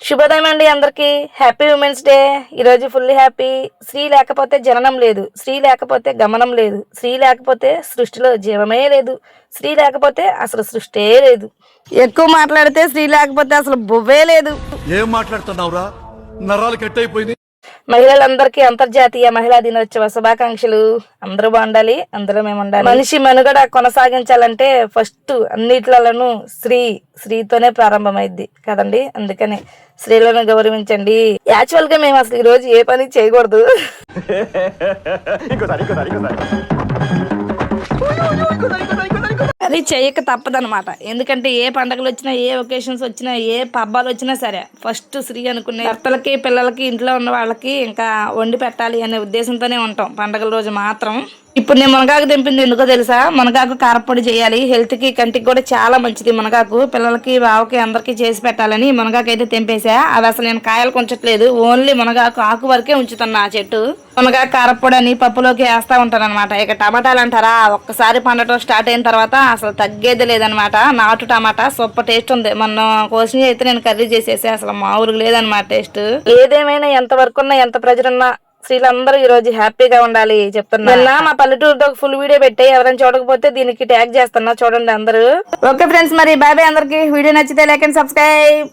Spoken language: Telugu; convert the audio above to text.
శుభోదయం అండి అందరికి. Happy women's day. ఈరోజు ఫుల్లీ హ్యాపీ. స్త్రీ లేకపోతే జననం లేదు, స్త్రీ లేకపోతే గమనం లేదు, స్త్రీ లేకపోతే సృష్టిలో జీవమే లేదు, స్త్రీ లేకపోతే అసలు సృష్టే లేదు. ఎక్కువ మాట్లాడితే స్త్రీ లేకపోతే అసలు బువ్వే లేదు. ఏం మాట్లాడుతున్నావురా, నరాలు కట్ అయిపోయింది. మహిళలందరికీ అంతర్జాతీయ మహిళా దినోత్సవ శుభాకాంక్షలు. అందరూ బాగుండాలి, అందులో మేము ఉండాలి. మనిషి మనుగడ కొనసాగించాలంటే ఫస్ట్ అన్నిట్లలోనూ స్త్రీతోనే ప్రారంభమైద్ది కదండి. అందుకని స్త్రీలను గౌరవించండి. యాక్చువల్ గా మేము అసలు ఈ రోజు ఏ పని చేయకూడదు. అది చేయక తప్పదనమాట. ఎందుకంటే ఏ పండుగలు వచ్చినా, ఏ ఒకేషన్స్ వచ్చినా, ఏ పబ్బాలు వచ్చినా సరే ఫస్ట్ స్త్రీ అనుకునే భర్తలకి, పిల్లలకి, ఇంట్లో ఉన్న వాళ్ళకి ఇంకా వండి పెట్టాలి అనే ఉద్దేశంతోనే ఉంటాం పండుగల రోజు మాత్రం. ఇప్పుడు నేను మునగాకు తెంపింది ఎందుకో తెలుసా? మునగాకు కారపొడి చేయాలి. హెల్త్కి, కంటికి కూడా చాలా మంచిది మునగాకు. పిల్లలకి, బావకి అందరికీ చేసి పెట్టాలని మునగాకు అయితే తెంపేసా. అది అసలు నేను కాయలు కొంచట్లేదు, ఓన్లీ మునగాకు ఆకు వరకే ఉంచుతున్నా ఆ చెట్టు. మునగాకు కారపొడి అని పప్పులోకి వేస్తూ ఉంటాను అనమాట. ఇక టమాటాలు అంటారా, ఒక్కసారి పండటం స్టార్ట్ అయిన తర్వాత అసలు తగ్గేది లేదనమాట. నాటు టమాటా సూపర్ టేస్ట్ ఉంది. మొన్న కోసి అయితే నేను కర్రీ చేసేసి అసలు మామూలుగా లేదనమాట టేస్ట్. ఏదేమైనా ఎంత వర్క్ ఉన్నా, ఎంత ప్రెజర్ ఉన్నా స్త్రీలందరూ ఈ రోజు హ్యాపీగా ఉండాలి చెప్తున్నా. మా పల్లెటూరుతో ఫుల్ వీడియో పెట్టి ఎవరైనా చూడకపోతే దీనికి ట్యాగ్ చేస్తున్నా, చూడండి అందరూ. ఓకే ఫ్రెండ్స్, మరి బాయ్ బాయ్ అందరికి. వీడియో నచ్చితే లైక్ అండ్ సబ్స్క్రైబ్.